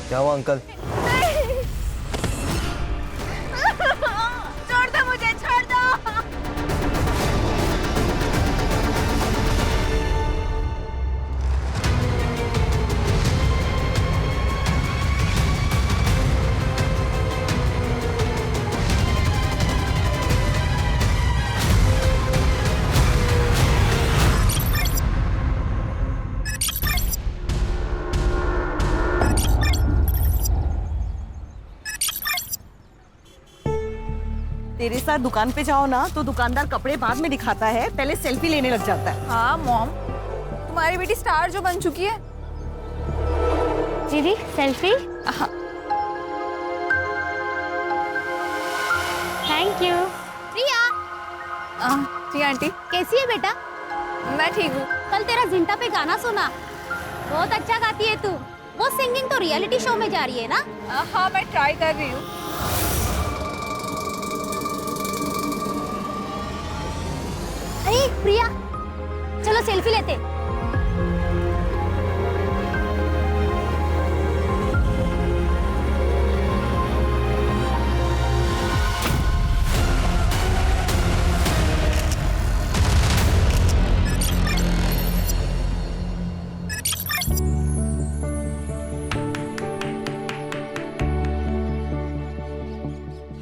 क्या हुआ अंकल? छोड़ दो मुझे, छोड़ दो। तेरे साथ दुकान पे जाओ ना तो दुकानदार कपड़े बाद में दिखाता है, पहले सेल्फी लेने लग जाता है। हाँ मॉम, तुम्हारी बेटी स्टार जो बन चुकी है। दीदी सेल्फी। Thank you. प्रिया। जी आंटी। कैसी है बेटा? मैं ठीक हूँ। कल तेरा जिंटा पे गाना सुना, बहुत अच्छा गाती है तू। वो सिंगिंग तो रियलिटी शो में जा रही है ना? हाँ मैं ट्राई कर रही हूँ। अरे प्रिया, चलो सेल्फी लेते।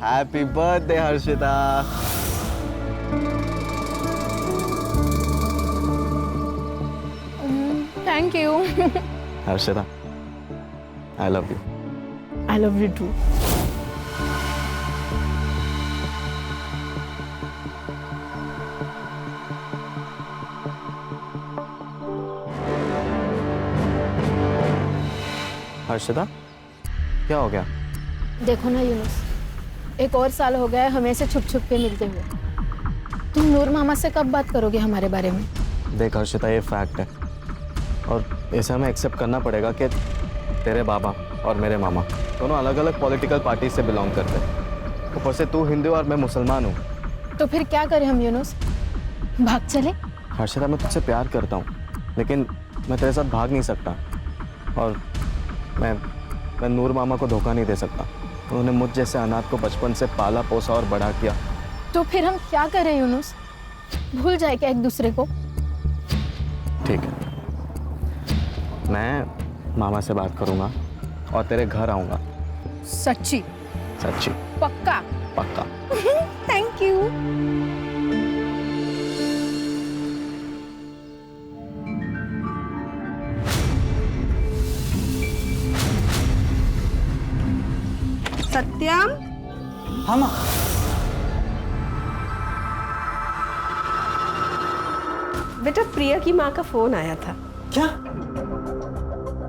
Happy birthday Harshita. Thank you. Harshita, I love you. I love you too. Harshita, क्या हो गया? देखो ना यूनुस, एक और साल हो गया है हमें से छुप छुप के मिलते हुए। तुम नूर मामा से कब बात करोगे हमारे बारे में? देख हर्षिता, ये फैक्ट है और इसे हमें एक्सेप्ट करना पड़ेगा कि तेरे बाबा और मेरे मामा दोनों अलग अलग पॉलिटिकल पार्टी से बिलोंग करते हैं। ऊपर से तू हिंदू और मैं मुसलमान हूँ। तो फिर क्या करें हम यूनुस? भाग चले? हर्षिता, मैं तुझसे प्यार करता हूँ लेकिन मैं तेरे साथ भाग नहीं सकता और मैं नूर मामा को धोखा नहीं दे सकता। उन्होंने मुझ जैसे अनाथ को बचपन से पाला पोसा और बड़ा किया। तो फिर हम क्या करें यूनुस? भूल जाए क्या एक दूसरे को? ठीक है, मैं मामा से बात करूंगा और तेरे घर आऊंगा। सच्ची? सच्ची। पक्का? पक्का। Thank you. सत्यम। हाँ माँ। बेटा प्रिया की माँ का फोन आया था। क्या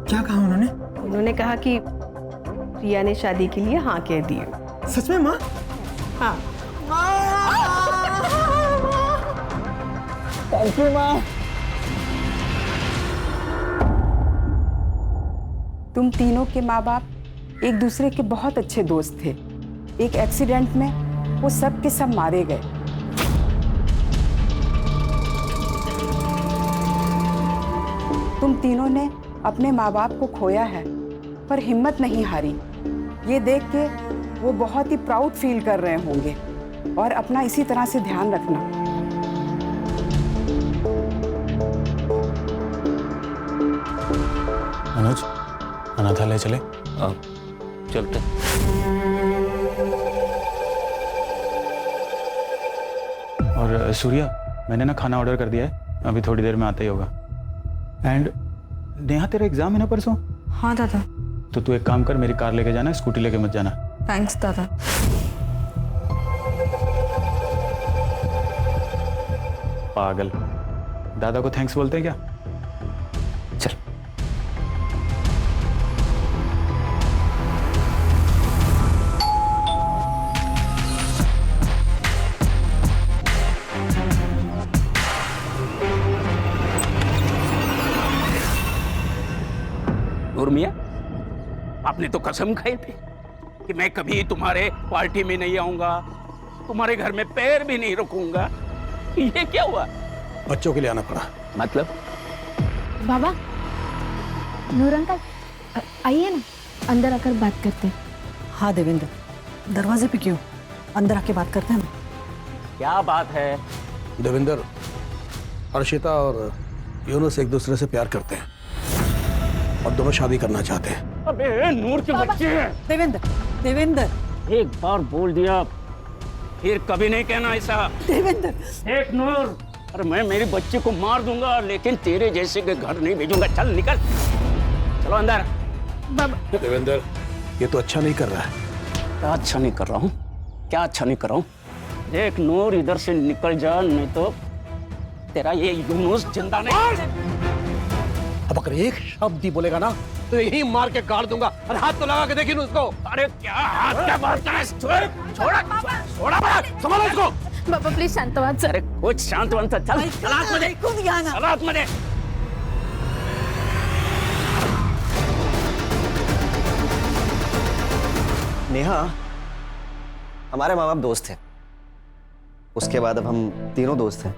क्या कहा उन्होंने? उन्होंने कहा कि प्रिया ने शादी के लिए हाँ कह दी है। सच में माँ? हाँ। थैंक यू माँ। तुम तीनों के माँ बाप एक दूसरे के बहुत अच्छे दोस्त थे। एक एक्सीडेंट में वो सब के सब मारे गए। तुम तीनों ने अपने माँ बाप को खोया है पर हिम्मत नहीं हारी। ये देख के वो बहुत ही प्राउड फील कर रहे होंगे और अपना इसी तरह से ध्यान रखना। मनोज, अनाथालय चले? चलते। और सूर्या, मैंने ना खाना ऑर्डर कर दिया है, अभी थोड़ी देर में आता ही होगा। एंड नेहा, तेरा एग्जाम है ना परसों? हाँ दादा। तो तू एक काम कर, मेरी कार लेके जाना, स्कूटी लेके मत जाना। थैंक्स दादा। पागल, दादा को थैंक्स बोलते हैं क्या? चल। नूर मियां, आपने तो कसम खाई थी कि मैं कभी तुम्हारे पार्टी में नहीं आऊंगा, तुम्हारे घर में पैर भी नहीं रखूंगा। ये क्या हुआ? बच्चों के लिए आना पड़ा। मतलब? बाबा, नूर अंकल, आइए ना, अंदर आकर बात करते हैं। हाँ देवेंद्र, दरवाजे पे क्यों? अंदर आके बात करते हैं ना। क्या बात है? देवेंद्र, अर्शिता और यूनुस एक दूसरे से प्यार करते हैं और दोनों शादी करना चाहते हैं। अबे नूर के बच्चे हैं। देवेंद्र, देवेंद्र, एक बार बोल दिया फिर कभी नहीं कहना ऐसा। देवेंद्र, एक नूर, अरे मैं मेरे बच्चे को मार दूंगा लेकिन तेरे जैसे के घर नहीं भेजूंगा। चल निकल, चलो अंदर। बाबा, देवेंद्र, ये तो अच्छा नहीं कर रहा है। क्या अच्छा नहीं कर रहा हूँ? क्या अच्छा नहीं कर रहा हूँ? देख नूर, इधर से निकल जा, नहीं तो तेरा ये यूनुस जिंदा नहीं। अब अगर एक शब्द ही बोलेगा ना तो यही मार के गाड़ दूंगा। और हाथ तो लगा के देखिए उसको। अरे क्या हाथ क्या बात है? छोड़ा बड़ा, संभालो इसको। बाबा प्लीज शांतवाद सर। अरे कुछ शांत वन सा, चल हाथ में दे, चल हाथ में दे। नेहा, हमारे माँ बाप दोस्त थे, उसके बाद अब हम तीनों दोस्त हैं।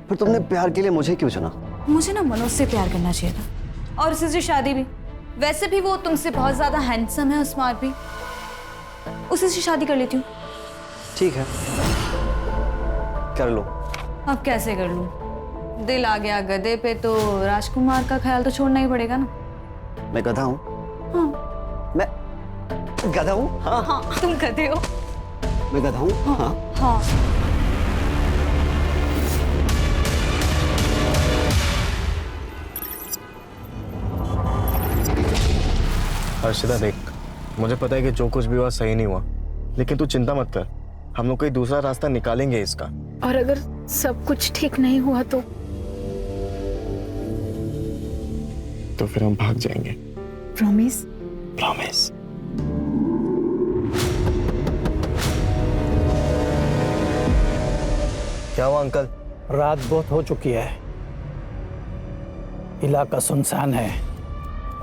फिर तुमने प्यार के लिए मुझे क्यों चुना? मुझे ना मनोज से प्यार करना चाहिए था, और उसी से शादी भी। वैसे भी वो तुमसे बहुत ज्यादा हैंडसम है और स्मार्ट भी, उसी से शादी कर लेती हूँ। ठीक है, कर लो। अब कैसे कर लूँ? दिल आ गया गधे पे तो राजकुमार का ख्याल तो छोड़ना ही पड़ेगा ना। मैं गधा हूँ? हाँ। मैं गधा हूँ? हाँ। हाँ, तुम गधे हो। मैं गधा हूँ? हाँ। हाँ। हर्षिता देख, मुझे पता है कि जो कुछ भी हुआ सही नहीं हुआ, लेकिन तू चिंता मत कर, हम लोग कोई दूसरा रास्ता निकालेंगे इसका। और अगर सब कुछ ठीक नहीं हुआ तो फिर हम भाग जाएंगे। प्रॉमिस? प्रॉमिस। क्या हुआ अंकल? रात बहुत हो चुकी है, इलाका सुनसान है,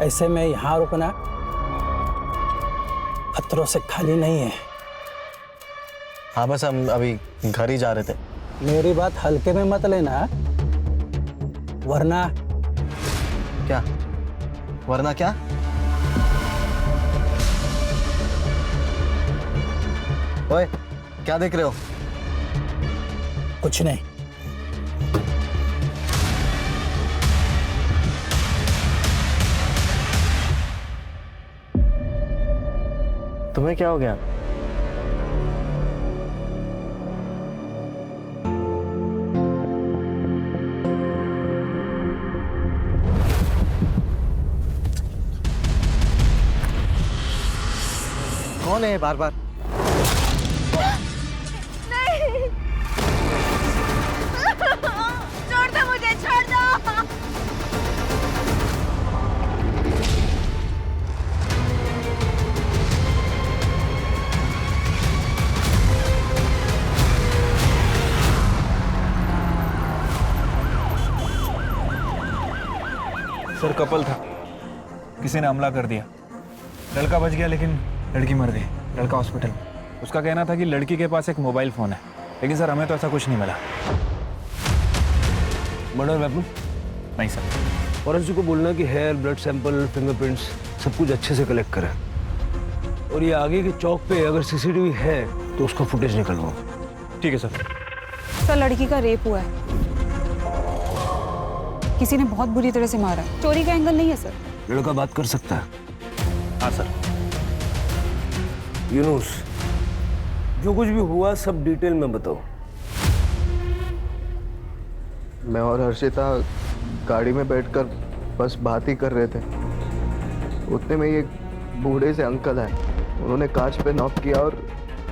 ऐसे में यहाँ रुकना खतरों से खाली नहीं है। हाँ बस हम अभी घर ही जा रहे थे। मेरी बात हल्के में मत लेना, वरना क्या? वरना क्या? ओए, क्या देख रहे हो? कुछ नहीं। तुम्हें क्या हो गया? कौन है बार बार? नहीं, छोड़ दो मुझे, छोड़ दो। सर कपल था, किसी ने हमला कर दिया। लड़का बच गया लेकिन लड़की मर गई। लड़का हॉस्पिटल में। उसका कहना था कि लड़की के पास एक मोबाइल फ़ोन है, लेकिन सर हमें तो ऐसा कुछ नहीं मिला। Murder weapon? नहीं सर। फॉरेंसिक को बोलना कि हेयर, ब्लड सैंपल, फिंगरप्रिंट्स सब कुछ अच्छे से कलेक्ट करें, और ये आगे के चौक पे अगर सीसीटीवी है तो उसका फुटेज निकलवाओ। ठीक है सर। सर लड़की का रेप हुआ है, किसी ने बहुत बुरी तरह से मारा है। चोरी का एंगल नहीं है सर। लड़का बात कर सकता है? हाँ सर। यूनुस, जो कुछ भी हुआ सब डिटेल में बताओ। मैं और हर्षिता गाड़ी में बैठकर बस बात ही कर रहे थे उतने में एक बूढ़े से अंकल आए, उन्होंने कांच पे नॉक किया और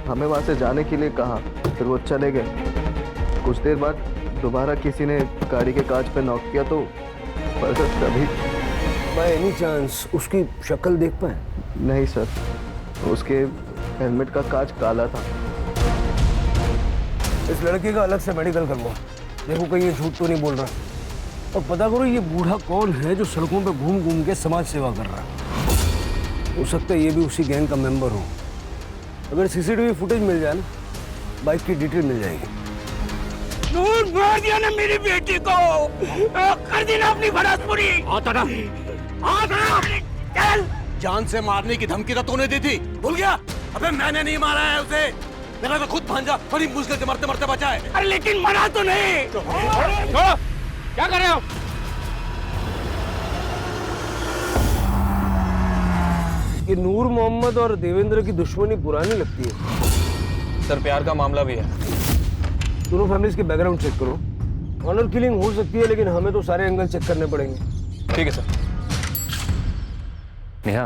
हमें वहाँ से जाने के लिए कहा, फिर वो चले गए। कुछ देर बाद दोबारा किसी ने गाड़ी के कांच पे नॉक किया तो बस तभी। बाय एनी चांस उसकी शक्ल देख पाए? नहीं सर, उसके हेलमेट का कांच काला था। इस लड़के का अलग से मेडिकल करवाओ, देखो कहीं ये झूठ तो नहीं बोल रहा, और पता करो ये बूढ़ा कौन है जो सड़कों पे घूम घूम के समाज सेवा कर रहा है। हो सकता है ये भी उसी गैंग का मेंबर हो। अगर सीसीटीवी फुटेज मिल जाए ना, बाइक की डिटेल मिल जाएगी। मार दिया ना मेरी बेटी को, कर दी ना अपनी भड़ासपुरी। चल, जान से मारने की धमकी तो तूने दी थी, भूल गया? अबे मैंने नहीं मारा है उसे, मेरा तो खुद भांजा बड़ी मुश्किल से मरते मरते बचा है। अरे लेकिन मरा तो नहीं। क्या कर रहे हो? कि नूर मोहम्मद और देवेंद्र की दुश्मनी पुरानी लगती है। सर प्यार का मामला भी है। दोनों फैमिलीज के बैकग्राउंड चेक करो। ऑनर किलिंग हो सकती है, लेकिन हमें तो सारे एंगल चेक करने पड़ेंगे। ठीक है सर। नेहा,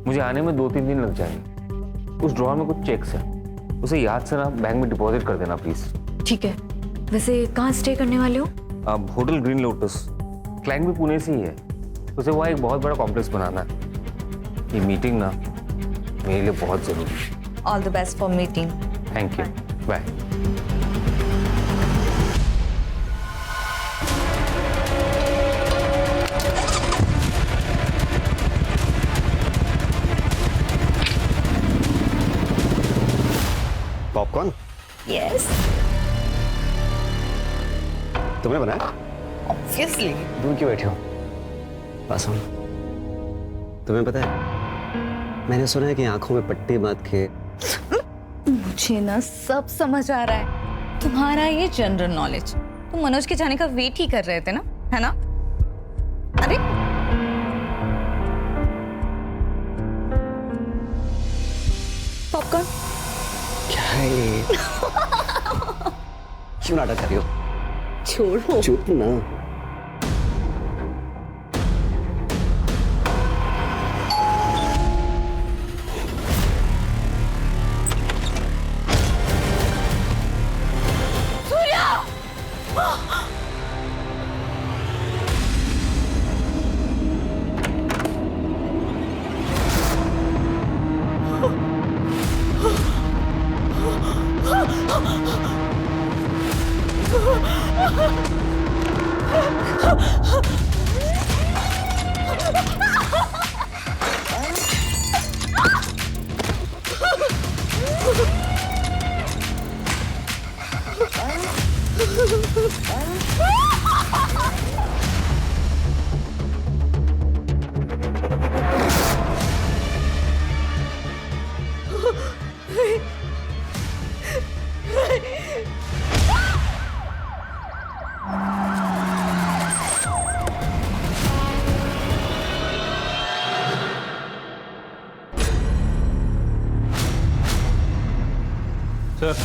मुझे आने में 2-3 दिन लग जाएंगे। उस ड्रॉअर में कुछ चेक्स है, उसे याद से ना बैंक में डिपॉजिट कर देना प्लीज। ठीक है। वैसे कहाँ स्टे करने वाले हो? अब होटल ग्रीन लोटस, क्लाइंट भी पुणे से ही है, उसे वहाँ एक बहुत बड़ा कॉम्प्लेक्स बनाना है। ये मीटिंग ना मेरे लिए बहुत जरूरी है। All the best for meeting. Thank you, bye. Popcorn? Yes. तुमने बनाया? ऑब्वियसली। दूर क्यों बैठे हो? पास आओ। तुम्हें पता है, मैंने सुना है कि आंखों में पट्टी बांध के। मुझे ना सब समझ आ रहा है। तुम्हारा ये जनरल नॉलेज, तुम मनोज के जाने का वेट ही कर रहे थे ना, है ना? अरे पॉपकॉर्न क्या है ये? क्यों नाटक कर रही हो? छोड़ो। चुप ना। सर,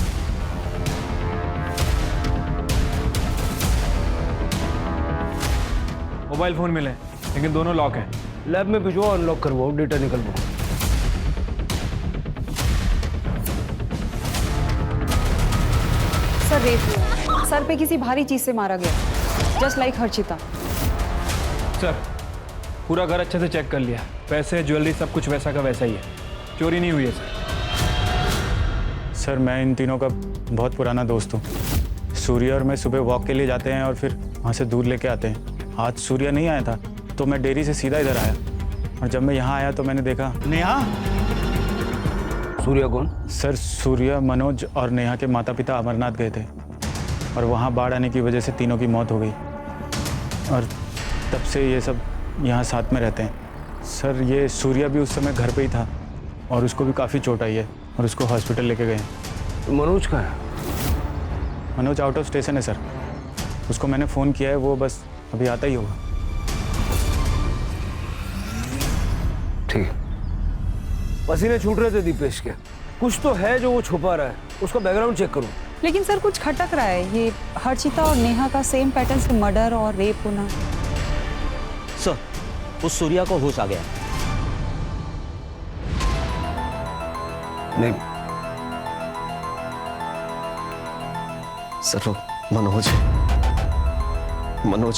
मोबाइल फोन मिले, लेकिन दोनों लॉक है। लैब में भिजवाओ, अनलॉक करवाओ, डेटा निकलवाओ। सर रेप हुआ, सर पे किसी भारी चीज से मारा गया, जस्ट लाइक हर्षिता। सर पूरा घर अच्छे से चेक कर लिया, पैसे ज्वेलरी सब कुछ वैसा का वैसा ही है, चोरी नहीं हुई है सर। सर मैं इन तीनों का बहुत पुराना दोस्त हूँ। सूर्य और मैं सुबह वॉक के लिए जाते हैं और फिर वहाँ से दूध लेके आते हैं। आज सूर्य नहीं आया था तो मैं डेयरी से सीधा इधर आया, और जब मैं यहाँ आया तो मैंने देखा। नेहा? सूर्य कौन? सर सूर्य, मनोज और नेहा के माता पिता अमरनाथ गए थे और वहाँ बाढ़ आने की वजह से तीनों की मौत हो गई, और तब से ये सब यहाँ साथ में रहते हैं। सर ये सूर्य भी उस समय घर पे ही था और उसको भी काफ़ी चोट आई है और उसको हॉस्पिटल लेके गए। मनोज का है? मनोज आउट ऑफ स्टेशन है सर, उसको मैंने फ़ोन किया है, वो बस अभी आता ही होगा। ठीक। पसीने छूट रहे थे दीपेश के, कुछ तो है जो वो छुपा रहा है, उसका बैकग्राउंड चेक करो। लेकिन सर कुछ खटक रहा है, ये हर्षिता और नेहा का सेम पैटर्न से मर्डर और रेप होना। सर उस सूर्या को होश आ गया, नहीं सर वो मनोज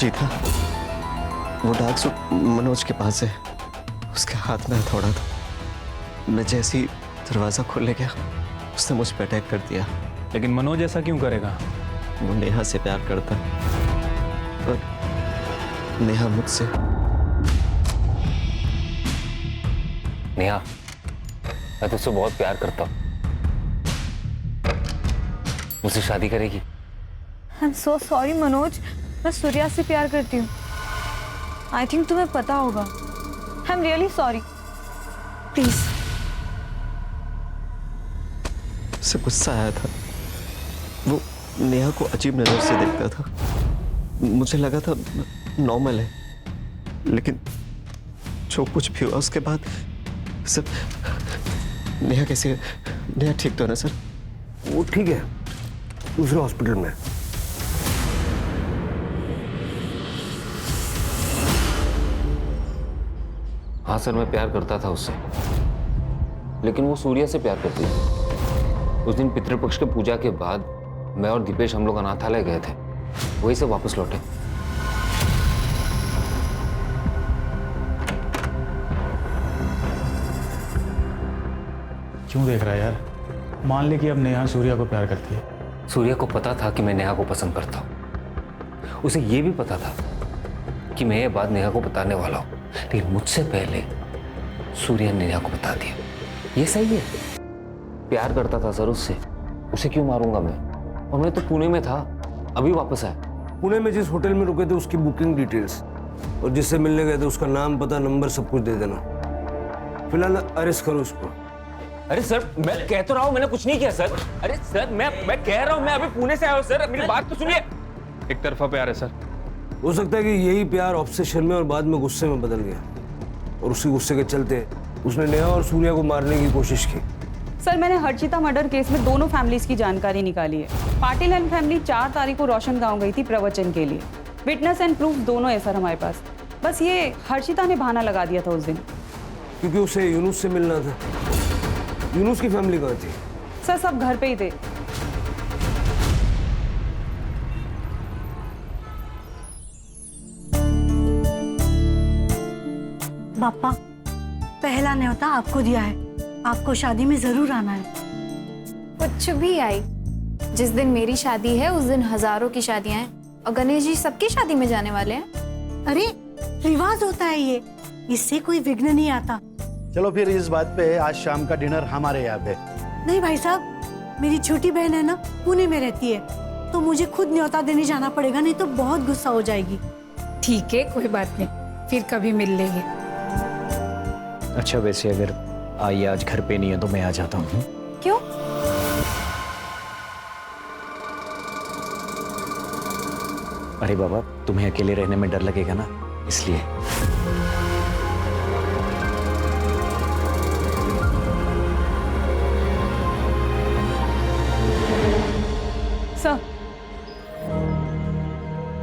ही था। वो डार्क सूट मनोज के पास है, उसके हाथ में हथौड़ा था। मैं जैसे ही दरवाजा खोलने गया उसने मुझ पर अटैक कर दिया। लेकिन मनोज ऐसा क्यों करेगा? वो नेहा से प्यार करता और नेहा मुझसे। नेहा, मैं तुझसे बहुत प्यार करता हूँ। मुझसे शादी करेगी? I am so sorry Manoj, मैं सूर्या से प्यार करती हूँ। आई थिंक तुम्हें पता होगा। I am really sorry, please. उसे गुस्सा आया था। वो नेहा को अजीब नजर से देखता था। मुझे लगा था नॉर्मल है, लेकिन जो कुछ भी हुआ उसके बाद सब। नेहा कैसी है? नेहा ठीक तो है ना सर? वो ठीक है, दूसरे हॉस्पिटल में। हाँ सर, मैं प्यार करता था उससे, लेकिन वो सूर्या से प्यार करती थी। उस दिन पितृपक्ष के पूजा के बाद मैं और दीपेश हम लोग अनाथालय गए थे, वहीं से वापस लौटे। क्यों देख रहा है यार? मान ले कि अब नेहा सूर्या को प्यार करती है। सूर्या को पता था कि मैं नेहा को पसंद करता हूँ। उसे ये भी पता था कि मैं ये बात नेहा को बताने वाला हूँ, लेकिन मुझसे पहले सूर्या ने नेहा को बता दिया। ये सही है? प्यार करता था सर उससे, उसे क्यों मारूंगा मैं? और मैं तो पुणे में था, अभी वापस आया। पुणे में जिस होटल में रुके थे उसकी बुकिंग डिटेल्स और जिससे मिलने गए थे उसका नाम, पता, नंबर सब कुछ दे देना। फिलहाल अरेस्ट करो उसको। अरे सर, मैं कह तो रहा हूँ मैंने कुछ नहीं किया सर। अरे सर, मैं कह रहा हूँ मैं अभी पुणे से आया हूँ सर, मेरी बात तो सुनिए। एक तरफा प्यार है सर। हो सकता है कि यही प्यार ऑब्सेशन में और बाद में गुस्से में बदल गया, और उसी गुस्से के चलते उसने नेहा और सूर्या को मारने की कोशिश की। सर, मैंने हर्षिता मर्डर केस में दोनों फैमिलीज की जानकारी निकाली है। पाटिल एंड फैमिली 4 तारीख को रोशन गांव गई थी प्रवचन के लिए। विटनेस एंड प्रूफ दोनों है सर हमारे पास। बस ये हर्षिता ने बहाना लगा दिया था उस दिन, क्योंकि उसे यूनुस से मिलना था। यूनुस की फैमिली कहाँ थी? सर सब घर पे ही थे। पापा, पहला न्योता आपको दिया है, आपको शादी में जरूर आना है। कुछ भी आई, जिस दिन मेरी शादी है उस दिन हजारों की शादियां हैं, और गणेश जी सबकी शादी में जाने वाले हैं। अरे रिवाज होता है ये, इससे कोई विघ्न नहीं आता। चलो फिर इस बात पे आज शाम का डिनर हमारे यहाँ पे। नहीं भाई साहब, मेरी छोटी बहन है ना, पुणे में रहती है, तो मुझे खुद न्योता देने जाना पड़ेगा, नहीं तो बहुत गुस्सा हो जाएगी। ठीक है, कोई बात नहीं, फिर कभी मिल लेंगे। अच्छा, वैसे अगर आई आज घर पे नहीं है तो मैं आ जाता हूँ। क्यों? अरे बाबा, तुम्हें अकेले रहने में डर लगेगा ना, इसलिए।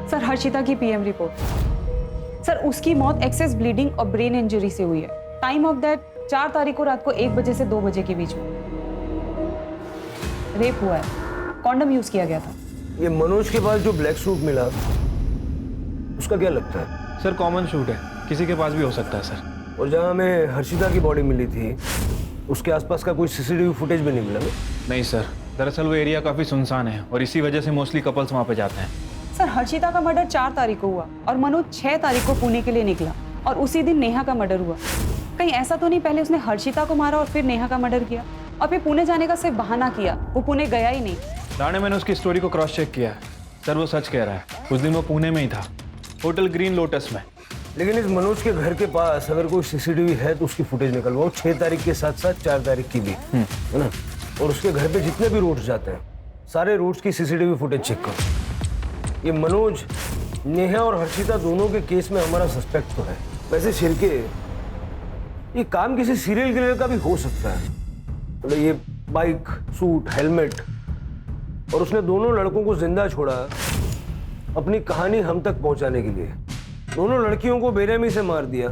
सर हर्षिता की पीएम रिपोर्ट। सर उसकी मौत एक्सेस ब्लीडिंग और ब्रेन इंजरी से हुई है। टाइम ऑफ डेथ 4 तारीख को रात को 1 बजे से 2 बजे के बीच में। रेप हुआ है, कॉन्डम यूज किया गया था। ये मनोज के पास जो ब्लैक सूट मिला, उसका क्या लगता है? सर कॉमन सूट है, किसी के पास भी हो सकता है सर। और जहाँ हमें हर्षिता की बॉडी मिली थी उसके आसपास का कोई सीसीटीवी फुटेज भी नहीं मिला? नहीं सर, दरअसल वो एरिया काफी सुनसान है और इसी वजह से मोस्टली कपल्स वहाँ पे जाते हैं। सर हर्षिता का मर्डर 4 तारीख को हुआ और मनोज 6 तारीख को पुणे के लिए निकला, और उसी दिन नेहा का मर्डर हुआ। कहीं ऐसा तो नहीं पहले उसने हर्षिता को मारा और फिर नेहा का मर्डर किया, और फिर पुणे जाने का सिर्फ बहाना किया, वो पुणे गया ही नहीं। राणे, मैंने उसकी स्टोरी को क्रॉस चेक किया है सर, वो सच कह रहा है। उस दिन वो पुणे में ही था, होटल ग्रीन लोटस में। लेकिन इस मनोज के घर के पास अगर कोई सीसीटीवी है तो उसकी फुटेज निकलवाओ, 6 तारीख के साथ साथ 4 तारीख की भी, है ना? और उसके घर पे जितने भी रूट्स जाते हैं सारे रूट्स की सीसीटीवी फुटेज चेक करो। ये मनोज, नेहा और हर्षिता दोनों के केस में हमारा सस्पेक्ट तो है। वैसे शिरके, ये काम किसी सीरियल किलर का भी हो सकता है। मतलब ये बाइक, सूट, हेलमेट, और उसने दोनों लड़कों को जिंदा छोड़ा अपनी कहानी हम तक पहुंचाने के लिए। दोनों लड़कियों को बेरहमी से मार दिया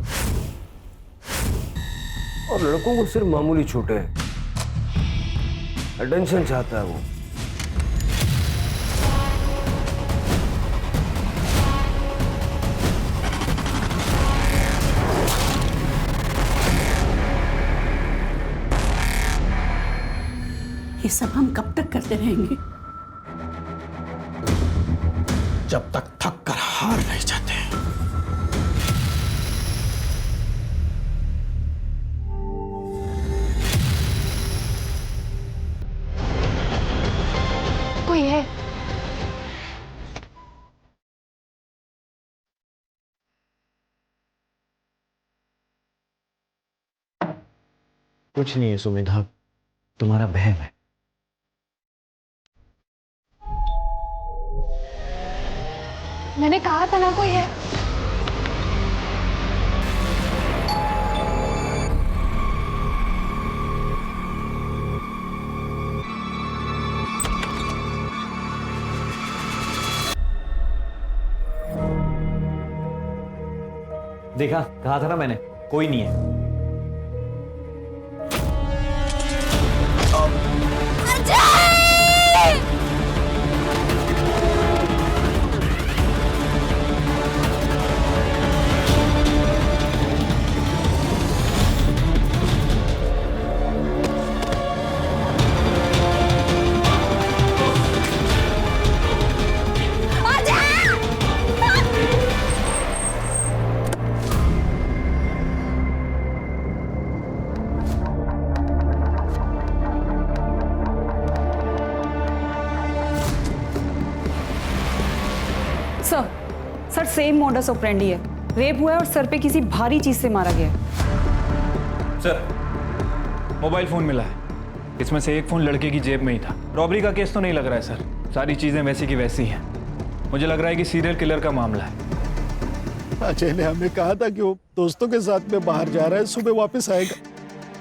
और लड़कों को सिर्फ मामूली चोटें हैं। अटेंशन चाहता है वो। ये सब हम कब तक करते रहेंगे? जब तक थक कर हार नहीं जाते। कोई है? कुछ नहीं है सुमेधा, तुम्हारा बहन है। मैंने कहा था ना कोई है। देखा, कहा था ना मैंने, कोई नहीं है। सर सेम मॉडस ऑपरेंडी है। रेप हुआ है और सर पे किसी भारी चीज से मारा गया है। सर मोबाइल फोन मिला है, इसमें से एक फोन लड़के की जेब में ही था। रॉबरी का केस तो नहीं लग रहा है सर, सारी चीजें वैसी की वैसी हैं। मुझे लग रहा है कि सीरियल किलर का मामला है। अजय ने हमें कहा था कि वो दोस्तों के साथ में बाहर जा रहा है, सुबह वापस आएगा।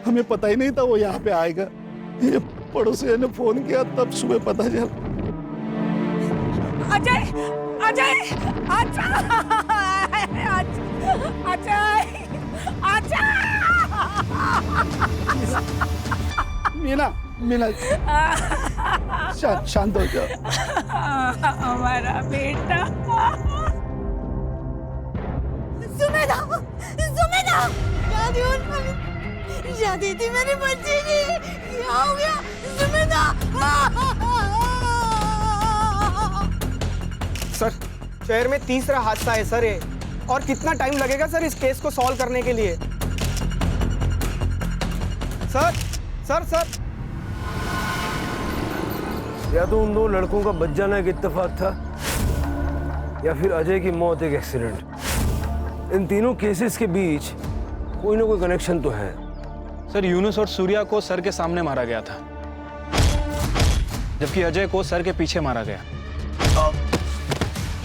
हमें पता ही नहीं था वो यहाँ पे आएगा। ये पड़ोसी ने फोन किया, तब सुबह पता चला। अजय अजय अजय अजय अजय मीना मीना शांत हो जाओ। हमारा बेटा सुमेधा सुमेधा शादी थी मेरे बच्चे की, क्या हो गया सुमेधा? सर शहर में तीसरा हादसा है सर ये, और कितना टाइम लगेगा सर इस केस को सॉल्व करने के लिए? सर सर सर या तो उन दो लड़कों का बच जाना एक इत्तेफाक था, या फिर अजय की मौत एक एक्सीडेंट। इन तीनों केसेस के बीच कोई ना कोई कनेक्शन तो है। सर यूनुस और सूर्या को सर के सामने मारा गया था, जबकि अजय को सर के पीछे मारा गया।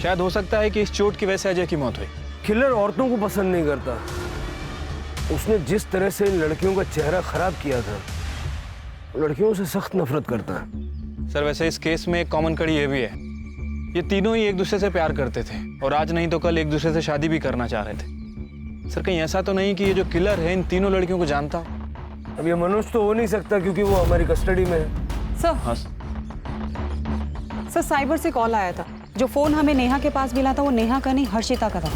शायद हो सकता है कि इस चोट की वजह से अजय की मौत हुई। किलर औरतों को पसंद नहीं करता। उसने जिस तरह से इन लड़कियों का चेहरा खराब किया था, लड़कियों से सख्त नफरत करता है। सर वैसे इस केस में एक कॉमन कड़ी ये भी है, ये तीनों ही एक दूसरे से प्यार करते थे और आज नहीं तो कल एक दूसरे से शादी भी करना चाह रहे थे। सर कहीं ऐसा तो नहीं कि ये जो किलर है इन तीनों लड़कियों को जानता? अब ये मनोज तो हो नहीं सकता क्योंकि वो हमारी कस्टडी में है। सर हाँ सर साइबर से कॉल आया था। जो फोन हमें नेहा के पास मिला था वो नेहा का नहीं हर्षिता का था।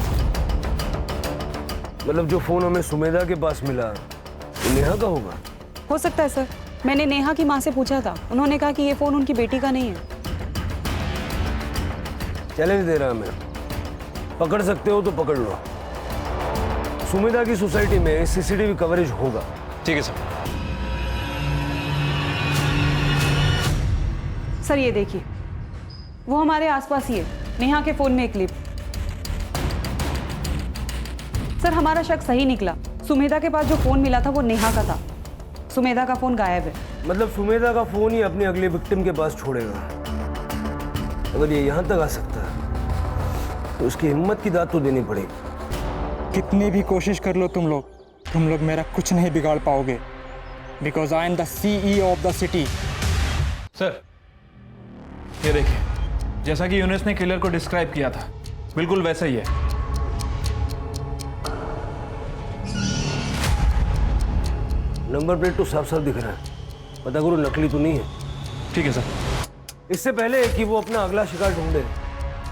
मतलब जो फोन हमें सुमेधा के पास मिला वो नेहा का होगा? हो सकता है सर, मैंने नेहा की माँ से पूछा था, उन्होंने कहा कि ये फोन उनकी बेटी का नहीं है। चैलेंज दे रहा मैं, पकड़ सकते हो तो पकड़ लो। सुमेधा की सोसाइटी में सीसीटीवी कवरेज होगा। ठीक है सर। सर ये देखिए, वो हमारे आसपास ही है, नेहा के फोन में एक क्लिप। सर हमारा शक सही निकला, सुमेधा के पास जो फोन मिला था वो नेहा का था, सुमेधा का फोन गायब है। मतलब सुमेधा का फोन ही अपने अगले विक्टिम के पास छोड़ेगा। अगर ये यहाँ तक आ सकता है तो उसकी हिम्मत की दाद तो देनी पड़ेगी। कितनी भी कोशिश कर लो तुम लोग मेरा कुछ नहीं बिगाड़ पाओगे, because I am the CEO of the city. Sir ये देखिए, जैसा कि यूनुस ने किलर को डिस्क्राइब किया था बिल्कुल वैसा ही है। नंबर प्लेट तो साफ साफ दिख रहा है, पता करो नकली तो नहीं है। ठीक है सर। इससे पहले कि वो अपना अगला शिकार ढूंढे,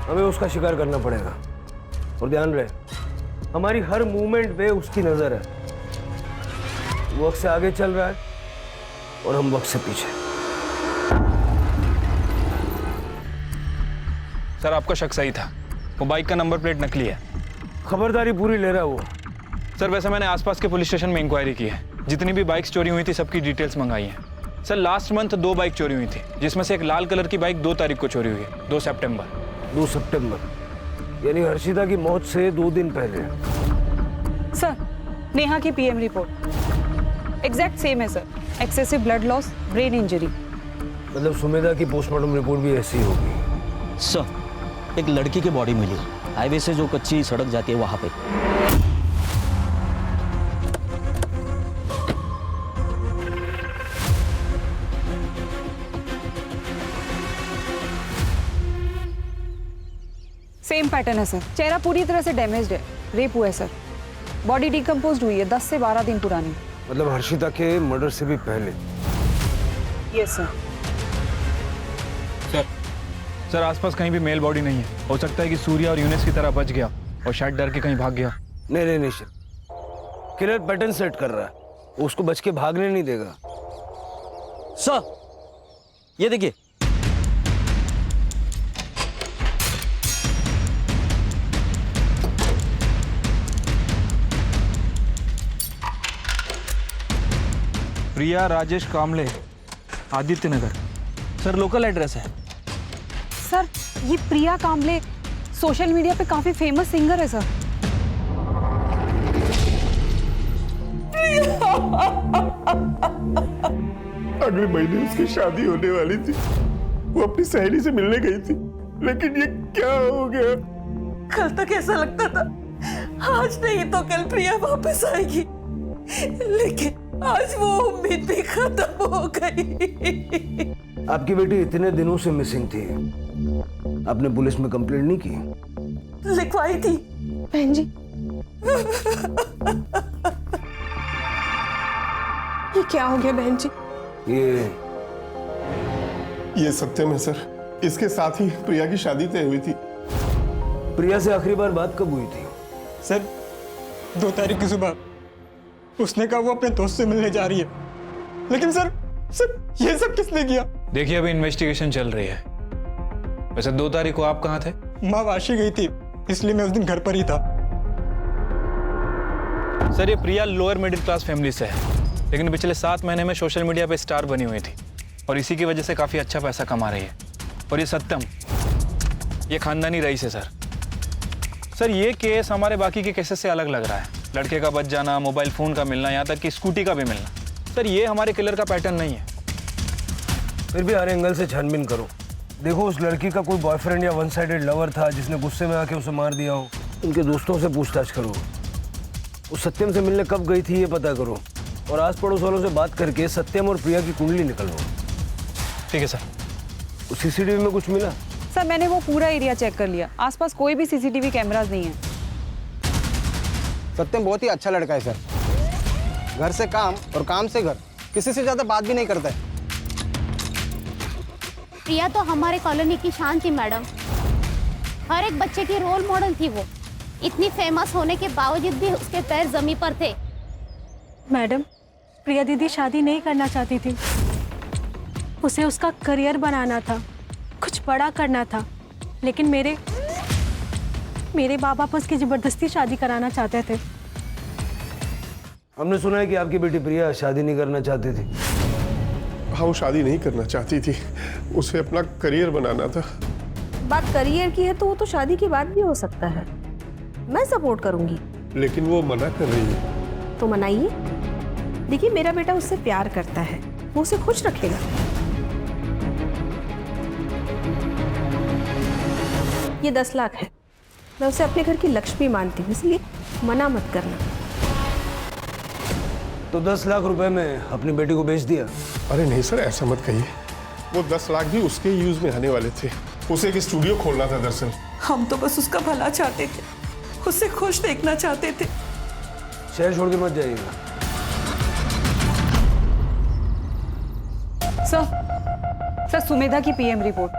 हमें उसका शिकार करना पड़ेगा। और ध्यान रहे, हमारी हर मूवमेंट पे उसकी नजर है। वो वक्त से आगे चल रहा है और हम वक्त से पीछे। सर आपका शक सही था, वो बाइक का नंबर प्लेट नकली है। खबरदारी पूरी ले रहा है वो। सर वैसे मैंने आसपास के पुलिस स्टेशन में इंक्वायरी की है, जितनी भी बाइक्स चोरी हुई थी सबकी डिटेल्स मंगाई हैं। सर लास्ट मंथ 2 बाइक चोरी हुई थी, जिसमें से एक लाल कलर की बाइक 2 तारीख को चोरी हुई है, 2 सितंबर। 2 सितंबर, यानी हर्षिता की मौत से 2 दिन पहले। सर नेहा की पीएम रिपोर्ट एग्जैक्ट सेम है sir, excessive blood loss, brain injury. मतलब सुमेधा की पोस्टमार्टम रिपोर्ट भी ऐसी होगी। सर एक लड़की की बॉडी मिली, हाईवे से जो कच्ची सड़क जाती है वहां पे। सेम पैटर्न है सर, चेहरा पूरी तरह से डैमेज्ड है, रेप हुआ है सर। बॉडी डिकम्पोज्ड हुई है, 10 से 12 दिन पुरानी। मतलब हर्षिता के मर्डर से भी पहले। Yes sir. सर आसपास कहीं भी मेल बॉडी नहीं है, हो सकता है कि सूर्या और यूनिस की तरह बच गया और शायद डर के कहीं भाग गया। नहीं किलर पैटर्न सेट कर रहा है, वो उसको बच के भागने नहीं देगा। सर ये देखिए, प्रिया राजेश कामले, आदित्य नगर। सर लोकल एड्रेस है। सर ये प्रिया कामले सोशल मीडिया पे काफी फेमस सिंगर है सर। अगले महीने उसकी शादी होने वाली थी, वो अपनी सहेली से मिलने गई थी, लेकिन ये क्या हो गया? कल तक ऐसा लगता था आज नहीं तो कल प्रिया वापस आएगी, लेकिन आज वो उम्मीद भी खत्म हो गई। आपकी बेटी इतने दिनों से मिसिंग थी, आपने पुलिस में कंप्लेंट नहीं की? लिखवाई थी बहन जी। ये क्या हो गया बहन जी? ये सत्यम है सर, इसके साथ ही प्रिया की शादी तय हुई थी। प्रिया से आखिरी बार बात कब हुई थी? सर 2 तारीख की सुबह उसने कहा वो अपने दोस्त से मिलने जा रही है, लेकिन सर ये सब किसने किया? देखिए अभी इन्वेस्टिगेशन चल रही है। वैसे 2 तारीख को आप कहाँ थे? माँ वाशी गई थी, इसलिए मैं उस दिन घर पर ही था। सर ये प्रिया लोअर मिडिल क्लास फैमिली से है, लेकिन पिछले 7 महीने में सोशल मीडिया पे स्टार बनी हुई थी और इसी की वजह से काफी अच्छा पैसा कमा रही है। और ये सत्यम, ये खानदानी रईस है सर। सर ये केस हमारे बाकी के केसेस से अलग लग रहा है। लड़के का बच जाना, मोबाइल फोन का मिलना, यहाँ तक कि स्कूटी का भी मिलना। सर ये हमारे किलर का पैटर्न नहीं है। फिर भी हर एंगल से छानबीन करो। देखो उस लड़की का कोई बॉयफ्रेंड या वन साइडेड लवर था जिसने गुस्से में आके उसे मार दिया हो। उनके दोस्तों से पूछताछ करो। उस सत्यम से मिलने कब गई थी ये पता करो, और आस पड़ोस वालों से बात करके सत्यम और प्रिया की कुंडली निकलवाओ। ठीक है सर। सीसीटीवी में कुछ मिला? सर मैंने वो पूरा एरिया चेक कर लिया, आसपास कोई भी सीसीटीवी कैमरास नहीं है। सत्यम बहुत ही अच्छा लड़का है सर, घर से काम और काम से घर, किसी से ज्यादा बात भी नहीं करता है। प्रिया तो हमारे कॉलोनी की शान थी मैडम, हर एक बच्चे की रोल मॉडल थी वो। इतनी फेमस होने के बावजूद भी उसके पैर जमीन पर थे। मैडम प्रिया दीदी शादी नहीं करना चाहती थी, उसे उसका करियर बनाना था, कुछ बड़ा करना था, लेकिन मेरे माँ बाप उसकी जबरदस्ती शादी कराना चाहते थे। हमने सुना है कि आपकी बेटी प्रिया शादी नहीं करना चाहती थी। हाँ वो शादी नहीं करना चाहती थी, उसे अपना करियर बनाना था। बात करियर की है तो वो तो शादी की बात भी हो सकता है, मैं सपोर्ट करूंगी। लेकिन वो मना कर रही है। तो मनाइए। देखिए मेरा बेटा उससे प्यार करता है, वो उसे खुश रखेगा। ये 10 लाख है, मैं उसे अपने घर की लक्ष्मी मानती हूँ, इसलिए मना मत करना। तो 10 लाख रुपए में अपनी बेटी को बेच दिया? अरे नहीं सर, ऐसा मत कहिए। वो 10 लाख भी उसके यूज में आने वाले थे। उसे एक स्टूडियो खोलना था दरअसल। हम तो बस उसका भला चाहते थे, उसे खुश देखना चाहते थे। शहर छोड़ के मत जाइएगा। सर सर सुमेधा की पीएम रिपोर्ट।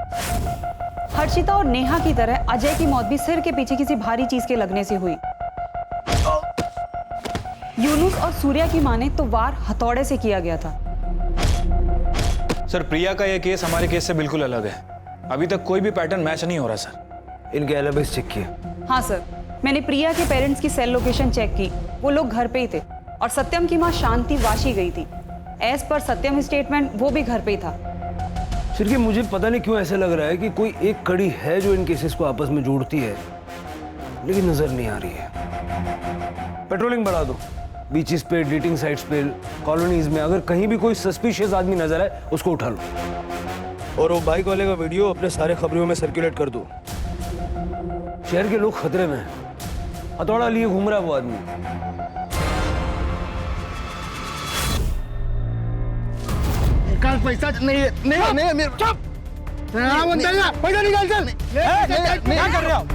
हर्षिता और नेहा की तरह अजय की मौत भी सिर के पीछे किसी भारी चीज के लगने से हुई। यूनुस और सूर्या की माने तो वार हथौड़े से किया गया था। सर प्रिया का यह केस हमारे केस से बिल्कुल अलग है। अभी तक कोई भी पैटर्न मैच नहीं हो रहा सर। इनके एलिबीज चेक किए? हाँ सर, मैंने प्रिया के पेरेंट्स की सेल लोकेशन चेक की। वो लोग घर पे ही थे और सत्यम की माँ शांति वाशी गई थी। एज पर सत्यम स्टेटमेंट वो भी घर पे ही था। सिर्फ मुझे पता नहीं क्यों ऐसा लग रहा है कि कोई एक कड़ी है जो इन केसेस को आपस में जोड़ती है, लेकिन नजर नहीं आ रही है। पेट्रोलिंग बढ़ा दो, बीचेस पे, डेटिंग साइट्स पे, कॉलोनीज में। अगर कहीं भी कोई सस्पिशियस आदमी नजर आए उसको उठा लो। और वो बाइक वाले का वीडियो अपने सारे खबरों में सर्कुलेट कर दो। शहर के लोग खतरे में हैं। हथौड़ा लिए घूम रहा है वो आदमी। निकाल पैसा। नहीं मेरे चुप। पैसा निकाल चल। क्या कर रहे हो?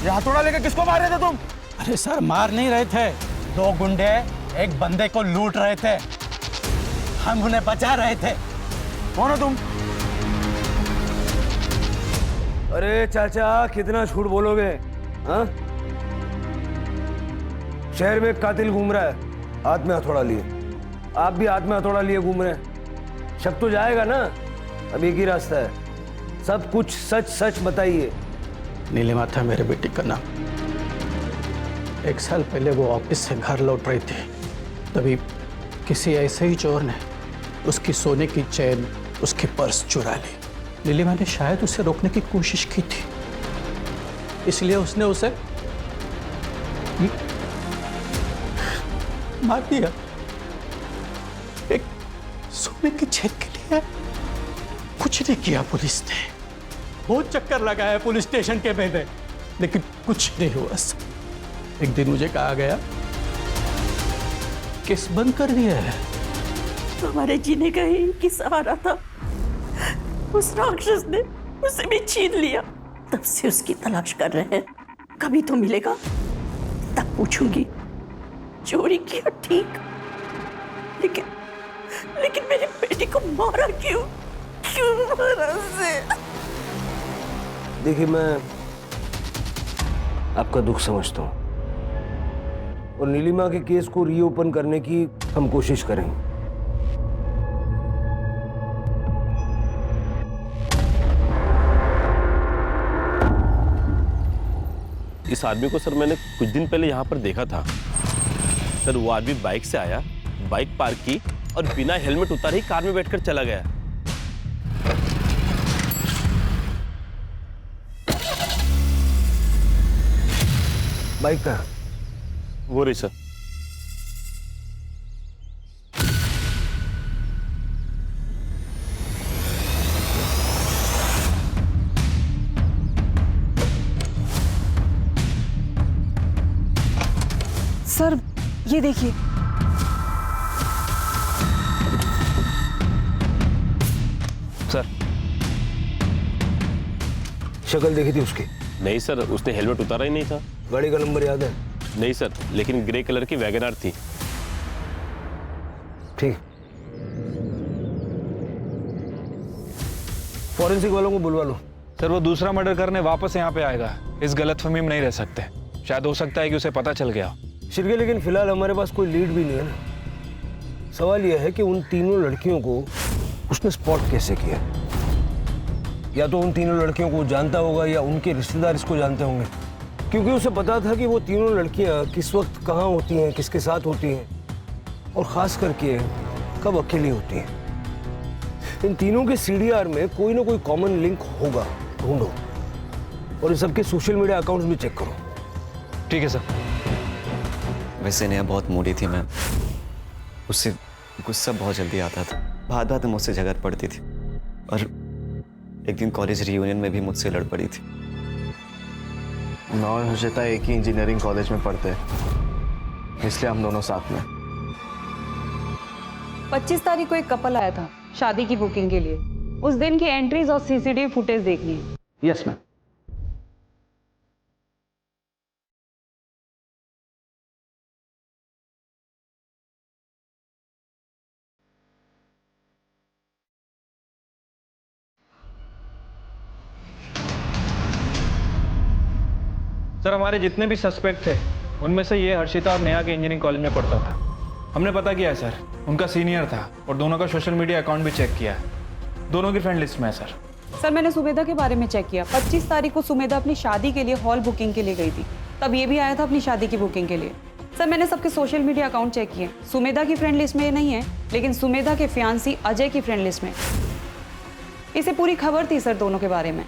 ये हथौड़ा लेकर किसको मार रहे थे तुम? अरे सर मार नहीं रहे थे, दो गुंडे एक बंदे को लूट रहे थे, हम उन्हें बचा रहे थे। कौन हो तुम? अरे चाचा कितना झूठ बोलोगे? हाँ, शहर में एक कातिल घूम रहा है, हाथ में हथौड़ा लिए। आप भी हाथ में हथौड़ा लिए घूम रहे हैं। शक तो जाएगा ना। अब एक ही रास्ता है, सब कुछ सच सच बताइए। नीलिमा था मेरे बेटी का नाम। 1 साल पहले वो ऑफिस से घर लौट रही थी, तभी किसी ऐसे ही चोर ने उसकी सोने की चेन, उसकी पर्स चुरा ली। नीलिमा ने शायद उसे रोकने की कोशिश की थी, इसलिए उसने उसे मार दिया। एक सोने की चेन के लिए कुछ नहीं किया पुलिस ने। बहुत चक्कर लगाया पुलिस स्टेशन के में, लेकिन कुछ नहीं हुआ। एक दिन मुझे कहा गया केस बंद कर दिया है। हमारे जीने का ही एक ही सहारा था, उस राक्षस ने उसे भी छीन लिया। तब से उसकी तलाश कर रहे हैं, कभी तो मिलेगा तब पूछूंगी। चोरी किया ठीक, लेकिन मेरी बेटी को मारा क्यों? क्यों मारा उसे? देखिए मैं आपका दुख समझता हूं और नीलिमा के केस को रीओपन करने की हम कोशिश करेंगे। इस आदमी को सर मैंने कुछ दिन पहले यहाँ पर देखा था। सर वो आदमी बाइक से आया, बाइक पार्क की और बिना हेलमेट उतारे ही कार में बैठकर चला गया। बाइक का वो रही सर। सर ये देखिए, सर शक्ल देखी थी उसकी? नहीं सर, उसने हेलमेट उतारा ही नहीं था। गाड़ी का नंबर याद है? नहीं सर, लेकिन ग्रे कलर की वैगनआर थी। ठीक, फॉरेंसिक वालों को बुलवा लो। सर वो दूसरा मर्डर करने वापस यहाँ पे आएगा, इस गलतफहमी में नहीं रह सकते। शायद हो सकता है कि उसे पता चल गया। शिरके, लेकिन फिलहाल हमारे पास कोई लीड भी नहीं है ना। सवाल यह है कि उन तीनों लड़कियों को उसने स्पॉट कैसे किया? या तो उन तीनों लड़कियों को जानता होगा या उनके रिश्तेदार इसको जानते होंगे, क्योंकि उसे पता था कि वो तीनों लड़कियां किस वक्त कहाँ होती हैं, किसके साथ होती हैं और खास करके कब अकेली होती हैं। इन तीनों के सीडीआर में कोई ना कोई कॉमन लिंक होगा, ढूंढो और इन सबके सोशल मीडिया अकाउंट्स भी चेक करो। ठीक है सर। वैसे नेहा बहुत मूडी थी मैम, उससे गुस्सा बहुत जल्दी आता था, बात बात में मुझसे झगड़ पड़ती थी और एक दिन कॉलेज रियूनियन में भी मुझसे लड़ पड़ी थी। मैं और हर्षिता एक ही इंजीनियरिंग कॉलेज में पढ़ते हैं, इसलिए हम दोनों साथ में। 25 तारीख को एक कपल आया था शादी की बुकिंग के लिए। उस दिन की एंट्रीज और सीसीटीवी फुटेज देखनी है। Yes ma'am. सर हमारे जितने भी सस्पेक्ट थे उनमें से ये हर्षिता और नेहा के इंजीनियरिंग कॉलेज में पढ़ता था। हमने पता किया है सर, उनका सीनियर था और दोनों का सोशल मीडिया अकाउंट भी चेक किया है। दोनों की फ्रेंड लिस्ट में है सर। सर मैंने सुमेधा के बारे में चेक किया। 25 तारीख को सुमेधा अपनी शादी के लिए हॉल बुकिंग के लिए गई थी, तब ये भी आया था अपनी शादी की बुकिंग के लिए। सर मैंने सबके सोशल मीडिया अकाउंट चेक किए। सुमेधा की फ्रेंड लिस्ट में ये नहीं है, लेकिन सुमेधा के फियांसी अजय की फ्रेंड लिस्ट में। इसे पूरी खबर थी सर दोनों के बारे में।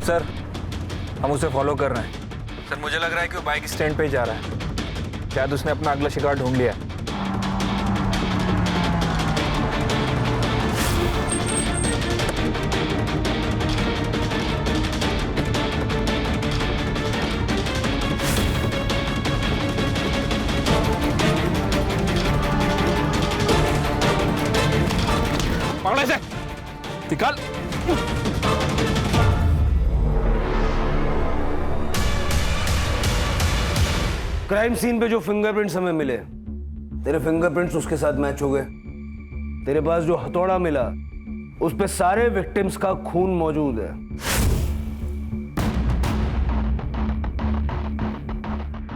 सर हम उसे फॉलो कर रहे हैं। सर मुझे लग रहा है कि वो बाइक स्टैंड पे ही जा रहा है। शायद उसने अपना अगला शिकार ढूंढ लिया। पकड़ो इसे, निकाल। क्राइम सीन पे जो फिंगरप्रिंट्स हमें मिले, तेरे फिंगरप्रिंट्स उसके साथ मैच हो गए। तेरे पास जो हथौड़ा मिला उस पे सारे विक्टिम्स का खून मौजूद है।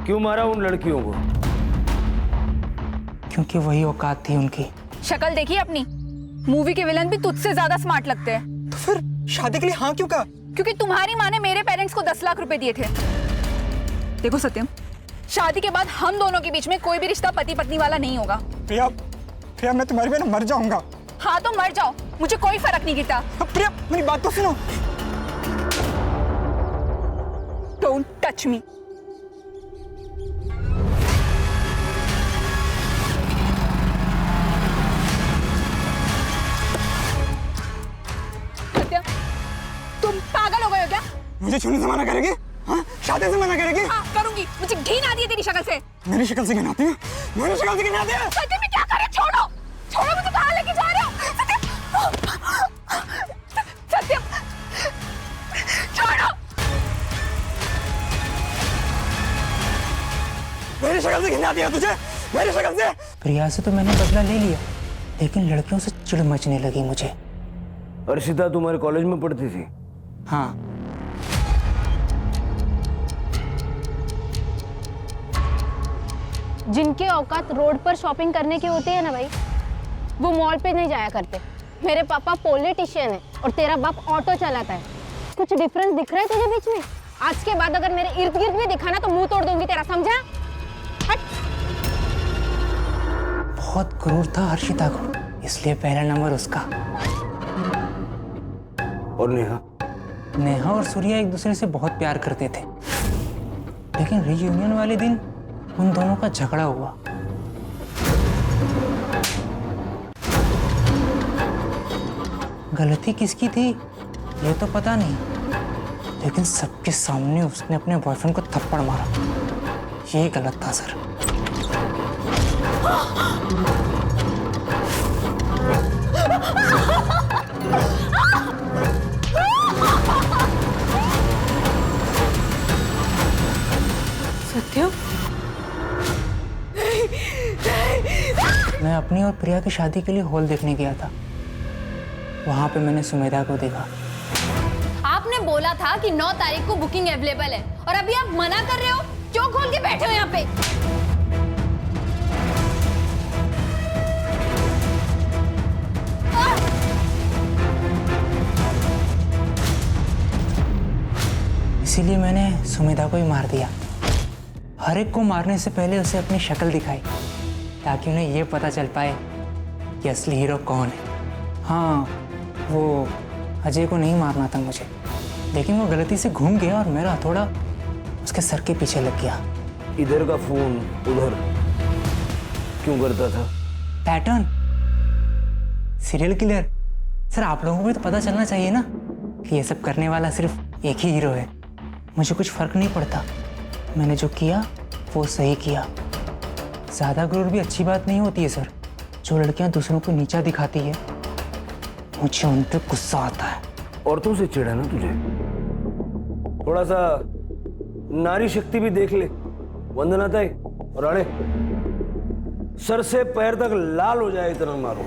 क्यों मारा उन लड़कियों को? क्योंकि वही औकात थी उनकी। शक्ल देखी अपनी? मूवी के विलन भी तुझसे ज्यादा स्मार्ट लगते हैं। तो फिर शादी के लिए हाँ क्यों कहा? क्योंकि तुम्हारी माँ ने मेरे पेरेंट्स को 10 लाख रुपए दिए थे। देखो सत्यम, शादी के बाद हम दोनों के बीच में कोई भी रिश्ता पति पत्नी वाला नहीं होगा। प्रिया, प्रिया मैं तुम्हारी बिना मर जाऊंगा। हाँ तो मर जाओ, मुझे कोई फर्क नहीं गिरता। प्रिया मेरी बात तो सुनो। Don't touch me. सत्यम, तुम पागल हो गए हो क्या? मुझे छूने से मना करेगी? हाँ? शादी से मना करेगी? हाँ करूंगी। मुझे घिन आती है तेरी शक्ल से। मेरी शक्ल से घिन आती है? मेरी शक्ल से घिन आती है? सत्यम मैं क्या कर रहे? छोड़ो, छोड़ो, मुझे कहाँ लेके जा रहे हो? सत्यम, छोड़ो। मेरी शक्ल से घिन आती है तुझे? मेरी शक्ल से? प्रिया से तो मैंने बदला ले लिया, लेकिन लड़कियों से चिढ़ मचने लगी मुझे। अर्शिता तुम्हारे कॉलेज में पढ़ती थी? हाँ। जिनके औकात रोड पर शॉपिंग करने की होती है ना भाई, वो मॉल पे नहीं जाया करते। मेरे पापा पॉलिटिशियन है और तेरा बाप ऑटो चलाता है। कुछ डिफरेंस दिख रहा है तुझे बीच में? आज के बाद अगर मेरे इर्द गिर्द भी दिखा ना तो मुंह तोड़ दूंगी तेरा, समझा? हट। बहुत क्रूर था हर्षिता को, इसलिए पहला नंबर उसका। और नेहा? नेहा और सूर्या एक दूसरे से बहुत प्यार करते थे, लेकिन रीयूनियन वाले दिन उन दोनों का झगड़ा हुआ। गलती किसकी थी ये तो पता नहीं, लेकिन सबके सामने उसने अपने बॉयफ्रेंड को थप्पड़ मारा। ये गलत था सर। सत्यम, मैं अपनी और प्रिया की शादी के लिए हॉल देखने गया था। वहां पे मैंने सुमेधा को देखा। आपने बोला था कि 9 तारीख को बुकिंग अवेलेबल है और अभी आप मना कर रहे हो। क्यों खोल के बैठे हो यहाँ पे? इसीलिए मैंने सुमेधा को ही मार दिया। हर एक को मारने से पहले उसे अपनी शक्ल दिखाई, ताकि उन्हें यह पता चल पाए कि असली हीरो कौन है। हाँ, वो अजय को नहीं मारना था मुझे, लेकिन वो गलती से घूम गया और मेरा हथौड़ा उसके सर के पीछे लग गया। इधर का फोन उधर क्यों करता था? Pattern, serial killer. सर आप लोगों को भी तो पता चलना चाहिए ना कि ये सब करने वाला सिर्फ एक ही हीरो है। मुझे कुछ फर्क नहीं पड़ता, मैंने जो किया वो सही किया। ज़्यादा गुरूर भी अच्छी बात नहीं होती है सर। जो लड़कियां दूसरों को नीचा दिखाती है, मुझे उन पर गुस्सा आता है। औरतों से चिढ़ है ना तुझे? थोड़ा सा नारी शक्ति भी देख ले। वंदना ताई और अड़े, सर से पैर तक लाल हो जाए इतना मारो।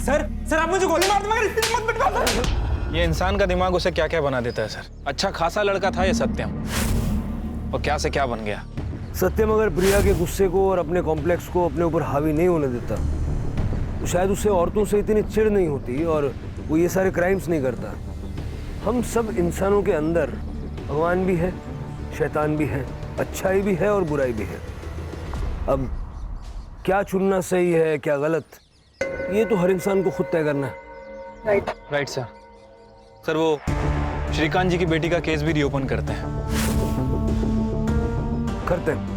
सर आप मुझे गोली मार दो, मगर इतनी मत पिटवाओ। ये इंसान का दिमाग उसे क्या क्या बना देता है सर। अच्छा खासा लड़का था ये सत्यम, और क्या से क्या बन गया। सत्यम अगर प्रिया के गुस्से को और अपने कॉम्प्लेक्स को अपने ऊपर हावी नहीं होने देता तो शायद उससे औरतों से इतनी चिढ़ नहीं होती और वो ये सारे क्राइम्स नहीं करता। हम सब इंसानों के अंदर भगवान भी है, शैतान भी है, अच्छाई भी है और बुराई भी है। अब क्या चुनना सही है क्या गलत, ये तो हर इंसान को खुद तय करना है। Right sir. सर वो श्रीकांत जी की बेटी का केस भी रीओपन करते हैं। करते हैं।